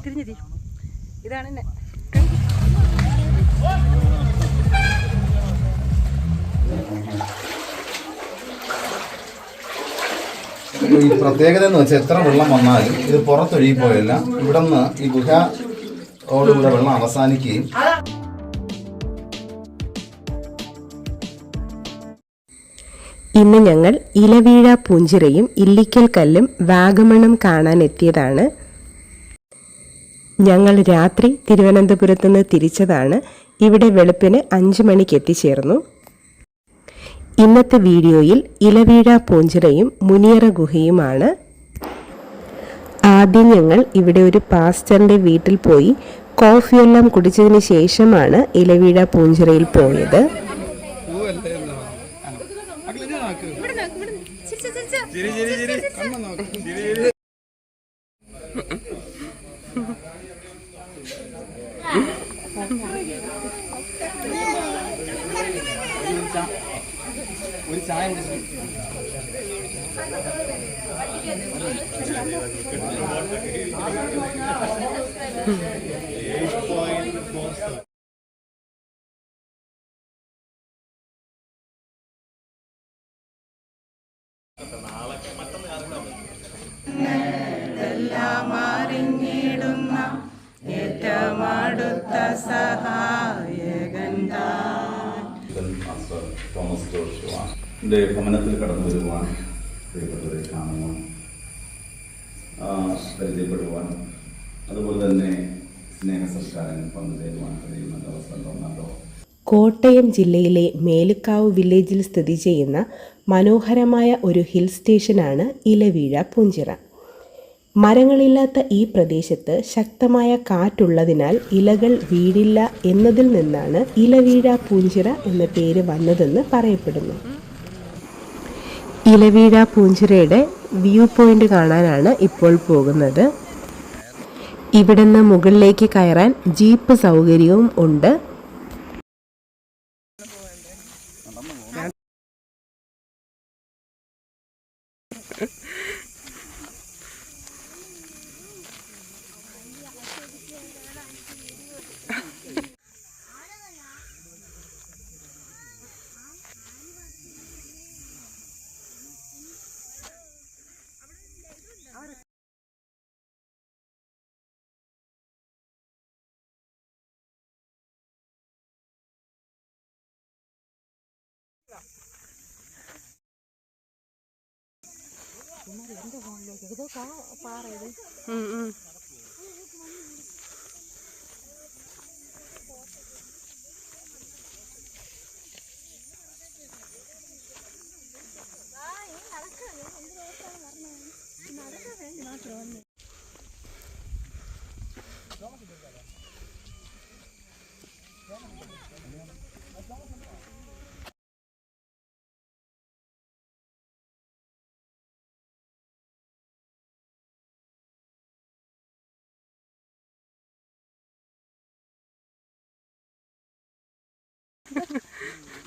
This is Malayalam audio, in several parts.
തിരിഞ്ഞതി ഇതാണ് ഈ പ്രത്യേകത എന്ന് വെച്ചാൽ എത്ര വെള്ളം വന്നാലും ഇത് പുറത്തൊഴുകി പോയല്ല. ഇവിടെ നിന്ന് ഈ ഗുഹയോടുകൂടെ വെള്ളം അവസാനിക്കുകയും ഇന്ന് ഞങ്ങൾ ഇലവീഴ പൂഞ്ചിറയും ഇല്ലിക്കൽ കല്ലും വാഗമണും കാണാൻ എത്തിയതാണ്. ഞങ്ങൾ രാത്രി തിരുവനന്തപുരത്തുനിന്ന് തിരിച്ചതാണ്. ഇവിടെ വെളുപ്പിന് 5 മണിക്ക് എത്തിച്ചേർന്നു. ഇന്നത്തെ വീഡിയോയിൽ ഇലവീഴ പൂഞ്ചിറയും മുനിയറ ഗുഹയുമാണ്. ആദ്യം ഞങ്ങൾ ഇവിടെ ഒരു പാസ്റ്ററിൻ്റെ വീട്ടിൽ പോയി കോഫിയെല്ലാം കുടിച്ചതിന് ശേഷമാണ് ഇലവീഴ പൂഞ്ചിറയിൽ പോയത്. ഒരു ചായ അറിഞ്ഞിടുന്ന ഏറ്റമടുത്ത സഹായകൻ തോമസ് ജോഷുവ എൻ്റെ ഭവനത്തിൽ കടന്നു വരുവാൻ പ്രിയപ്പെട്ടവരെ കാണുവാൻ പരിചയപ്പെടുവാൻ അതുപോലെ തന്നെ സ്നേഹസംസ്കാരം പങ്കുചേരുവാൻ കഴിയുന്ന അവസരം തോന്നാലോ. കോട്ടയം ജില്ലയിലെ മേലുക്കാവ് വില്ലേജിൽ സ്ഥിതി ചെയ്യുന്ന മനോഹരമായ ഒരു ഹിൽ സ്റ്റേഷനാണ് ഇലവീഴ പൂഞ്ചിറ. മരങ്ങളില്ലാത്ത ഈ പ്രദേശത്ത് ശക്തമായ കാറ്റുള്ളതിനാൽ ഇലകൾ വീഴില്ല എന്നതിൽ നിന്നാണ് ഇലവീഴ പൂഞ്ചിറ എന്ന പേര് വന്നതെന്ന് പറയപ്പെടുന്നു. ഇലവീഴ പൂഞ്ചിറയുടെ വ്യൂ പോയിന്റ് കാണാനാണ് ഇപ്പോൾ പോകുന്നത്. ഇവിടുന്ന് മുകളിലേക്ക് കയറാൻ ജീപ്പ് സൗകര്യവും ഉണ്ട്.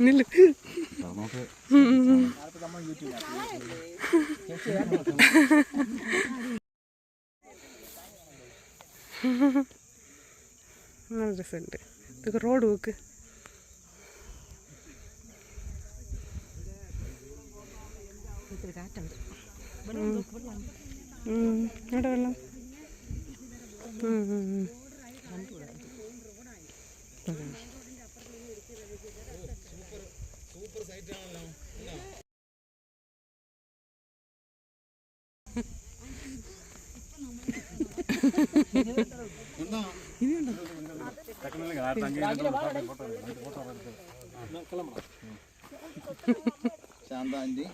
നല്ല രസമുണ്ട്. ഇതൊക്കെ റോഡ് നോക്ക്. അവിടെ വെള്ളം സൂപ്പർ സൈറ്റ് ആണല്ലോ. ശാന്താന്റി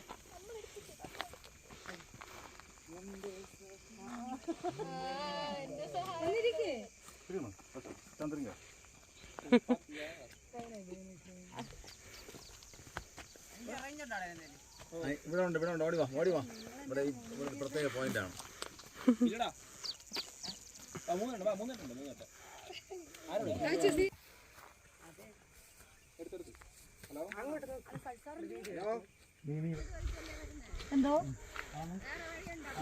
ഇവിടെ ഉണ്ട് ഓടി വാ ഇവിടെ പ്രത്യേക പോയിന്റ് ആണ്. എന്തോ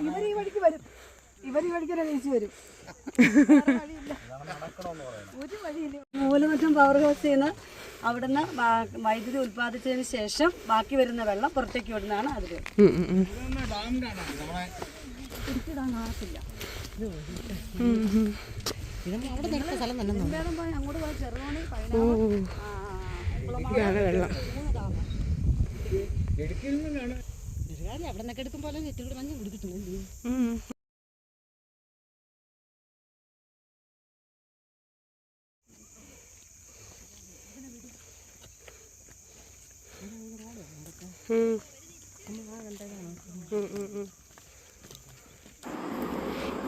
ഇവർ ഈ വഴിക്ക് വരും, ഇവർ ഈ വഴിക്ക് തന്നെ തിരിച്ചു വരും. ഒരു വഴിയില്ല. മൂലമറ്റം പവർ ഹൗസിൽ നിന്ന് അവിടുന്ന് വൈദ്യുതി ഉൽപ്പാദിച്ചതിന് ശേഷം ബാക്കി വരുന്ന വെള്ളം പുറത്തേക്ക് വിടുന്നതാണ് അതിൽ. തിരിച്ചിടാൻ കാണത്തില്ല. അങ്ങോട്ട് പോയി ചെറുതോണി അവിടെ നിന്നൊക്കെ എടുക്കുമ്പോൾ നെറ്റുകൂടി മഞ്ഞ് കുടിക്കിട്ടുണ്ടല്ലേ.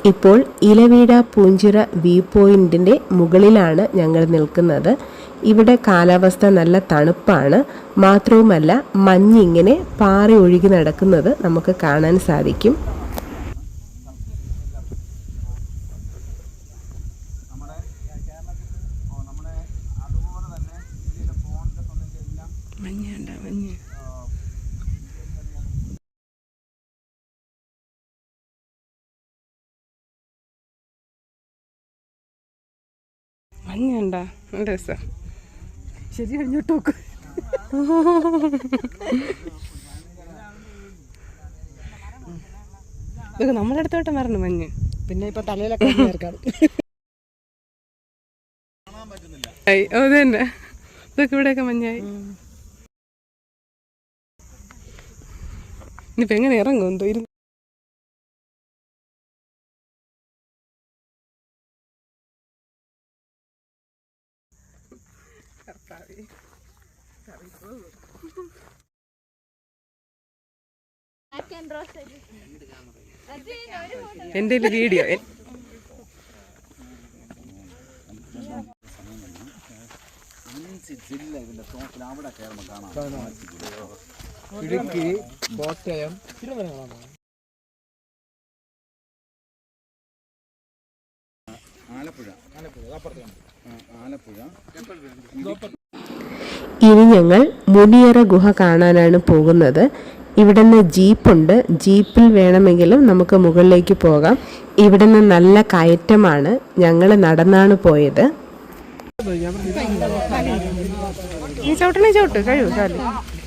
ഇപ്പോൾ ഇലവീഴ പൂഞ്ചിറ വ്യൂ പോയിന്റിൻ്റെ മുകളിലാണ് ഞങ്ങൾ നിൽക്കുന്നത്. ഇവിടെ കാലാവസ്ഥ നല്ല തണുപ്പാണ്. മാത്രവുമല്ല മഞ്ഞിങ്ങനെ പാറി ഒഴുകി നടക്കുന്നത് നമുക്ക് കാണാൻ സാധിക്കും. മഞ്ഞുണ്ടാ നല്ല രസം. ശരി കഴിഞ്ഞോട്ട് നോക്ക്. ഇതൊക്കെ നമ്മുടെ അടുത്തോട്ട് മറന്നു മഞ്ഞ്. പിന്നെ ഇപ്പൊ തലയിലൊക്കെ ചേർക്കാണ്. അത് തന്നെ, ഇതൊക്കെ ഇവിടെയൊക്കെ മഞ്ഞായി. ഇനിയിപ്പോ എങ്ങനെ ഇറങ്ങും എന്തോ ഇരുന്ന്. എന്റെ വീഡിയോ ഇടുക്കി, കോട്ടയം, ആലപ്പുഴ. ഇനി ഞങ്ങൾ മുനിയറ ഗുഹ കാണാനാണ് പോകുന്നത്. ഇവിടുന്ന് ജീപ്പുണ്ട്. ജീപ്പിൽ വേണമെങ്കിലും നമുക്ക് മുകളിലേക്ക് പോകാം. ഇവിടുന്ന് നല്ല കയറ്റമാണ്. ഞങ്ങൾ നടന്നാണ് പോയത്. ഈ ചവിട്ടണേ ചവിട്ട് കഴിവ് കാല്.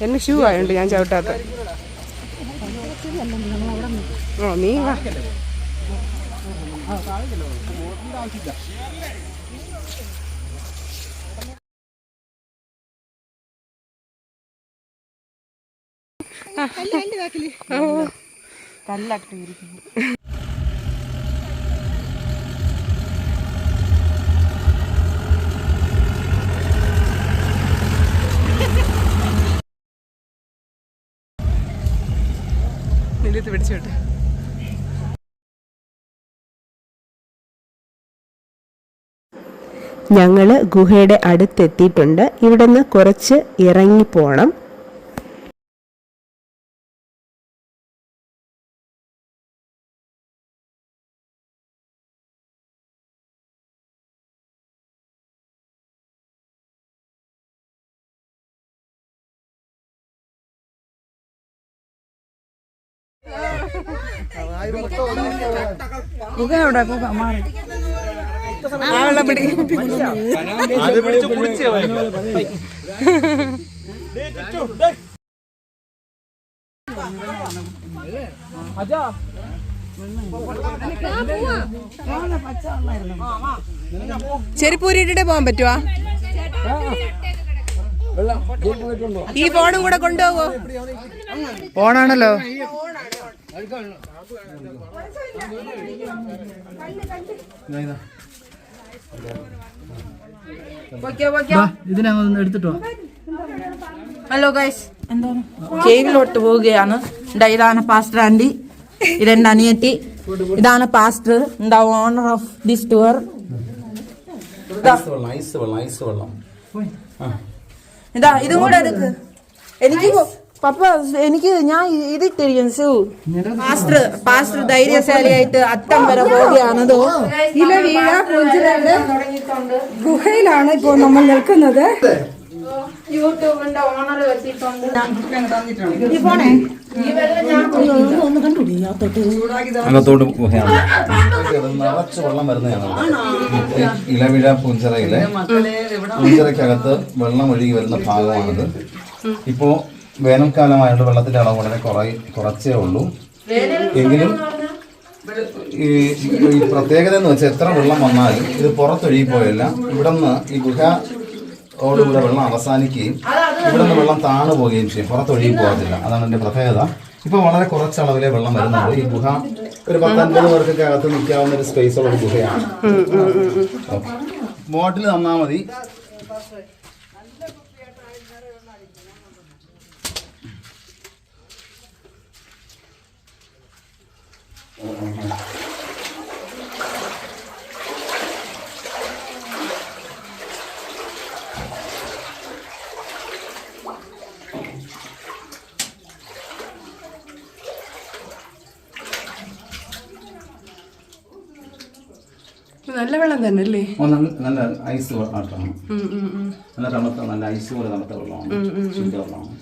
എന്നെ ഷൂ ആയോണ്ട് ഞാൻ ചവിട്ടാത്ത. ഓ നീ വാ. നിലത്ത് പിടിച്ചോട്ടെ. ഞങ്ങൾ ഗുഹയുടെ അടുത്തെത്തിയിട്ടുണ്ട്. ഇവിടുന്ന് കുറച്ച് ഇറങ്ങി പോകണം. പുക എവിടെ? പുക മാറി. ചെരുപ്പൂരിട്ടിട്ടേ പോകാൻ പറ്റുവാ? ഈ ഫോണും കൂടെ കൊണ്ടുപോകോ? ഫോണാണല്ലോ. ഇതിനൊന്ന് എടുത്തിട്ടോ. ഹലോ ഗൈസ്, കേവിലോട്ട് പോവുകയാണ്. ഇതാണ് പാസ്റ്റർ ആൻഡി, ഇതെന്റെ അനിയത്തി, ഇതാണ് pastor, owner of this tour. ഇതാ ഇതും കൂടെ എടുക്ക്. എനിക്ക് പപ്പ എനിക്ക് ഞാൻ ഇതിട്ടിരിക്കും ഷൂ പാസ്റ്റർ ധൈര്യശാലിയായിട്ട് അറ്റം വരെ പോവുകയാണതോ ഇല വീഴ പൂഞ്ചിരയുടെ ഗുഹയിലാണ് ഇപ്പോൾ നമ്മൾ നിൽക്കുന്നത്. യൂട്യൂബിന്റെ ഓണർ വെച്ചിട്ടുണ്ട്. അകത്തോട്ട് ഗുഹയാണ്. നിറച്ച് വെള്ളം വരുന്നതാണ്. ഇലവിഴ പുഞ്ചിറയിലെ പുഞ്ചിറയ്ക്കകത്ത് വെള്ളം ഒഴുകി വരുന്ന ഭാഗമാണിത്. ഇപ്പോൾ വേനൽക്കാലമായതുകൊണ്ട് വെള്ളത്തിന്റെ അളവ് വളരെ കുറച്ചേ ഉള്ളൂ. എങ്കിലും ഈ പ്രത്യേകത എന്ന് വെച്ചാൽ എത്ര വെള്ളം വന്നാലും ഇത് പുറത്തൊഴുകി പോയല്ല. ഇവിടെ നിന്ന് ഈ ഗുഹയോടുകൂടെ വെള്ളം അവസാനിക്കുകയും ഇവിടെ നിന്ന് വെള്ളം താണു പോവുകയും ചെയ്യും. പുറത്തൊഴുകി പോകത്തില്ല. അതാണ് എൻ്റെ പ്രത്യേകത. ഇപ്പോൾ വളരെ കുറച്ചളവിലെ വെള്ളം വരുന്നുണ്ട്. ഈ ഗുഹ ഒരു 10-50 പേർക്കൊക്കെ അകത്ത് നിൽക്കാവുന്ന ഒരു സ്പേസ് ഉള്ള ഒരു ഗുഹയാണ്. ബോട്ടിൽ തന്നാൽ മതി. നല്ല വെള്ളം തന്നെ അല്ലേ? നല്ല ഐസ് ആട്ടാണ്. നല്ല തണുത്ത നല്ല ഐസ് പോലെ തണുത്ത വെള്ളമാണ്. ശുദ്ധ വെള്ളമാണ്.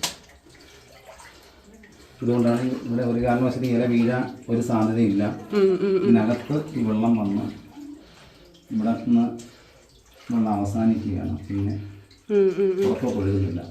ഇതുകൊണ്ടാണ് ഇവിടെ ഒരു കാരണവശാലും ഇല വീഴാൻ ഒരു സാധ്യതയില്ല. ഇതിനകത്ത് ഈ വെള്ളം വന്ന് ഇവിടെ നിന്ന് വെള്ളം അവസാനിക്കുകയാണ്. പിന്നെ പുറത്തോട്ട് ഒഴുകുന്നില്ല.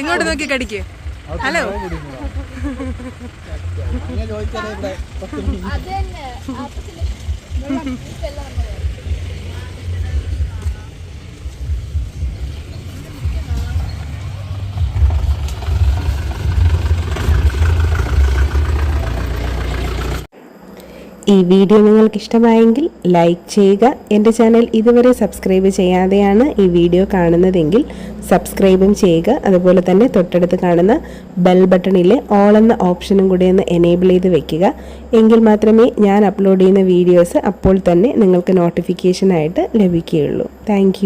ഇങ്ങോട്ട് നോക്കി കടിക്ക്. ഹലോ ഈ വീഡിയോ നിങ്ങൾക്ക് ഇഷ്ടമായെങ്കിൽ ലൈക്ക് ചെയ്യുക. എൻ്റെ ചാനൽ ഇതുവരെ സബ്സ്ക്രൈബ് ചെയ്യാതെയാണ് ഈ വീഡിയോ കാണുന്നതെങ്കിൽ സബ്സ്ക്രൈബും ചെയ്യുക. അതുപോലെ തന്നെ തൊട്ടടുത്ത് കാണുന്ന ബെൽ ബട്ടണിലെ ഓൾ എന്ന ഓപ്ഷനും കൂടി ഒന്ന് എനേബിൾ ചെയ്ത് വെക്കുക. എങ്കിൽ മാത്രമേ ഞാൻ അപ്ലോഡ് ചെയ്യുന്ന വീഡിയോസ് അപ്പോൾ തന്നെ നിങ്ങൾക്ക് നോട്ടിഫിക്കേഷനായിട്ട് ലഭിക്കുകയുള്ളൂ. താങ്ക്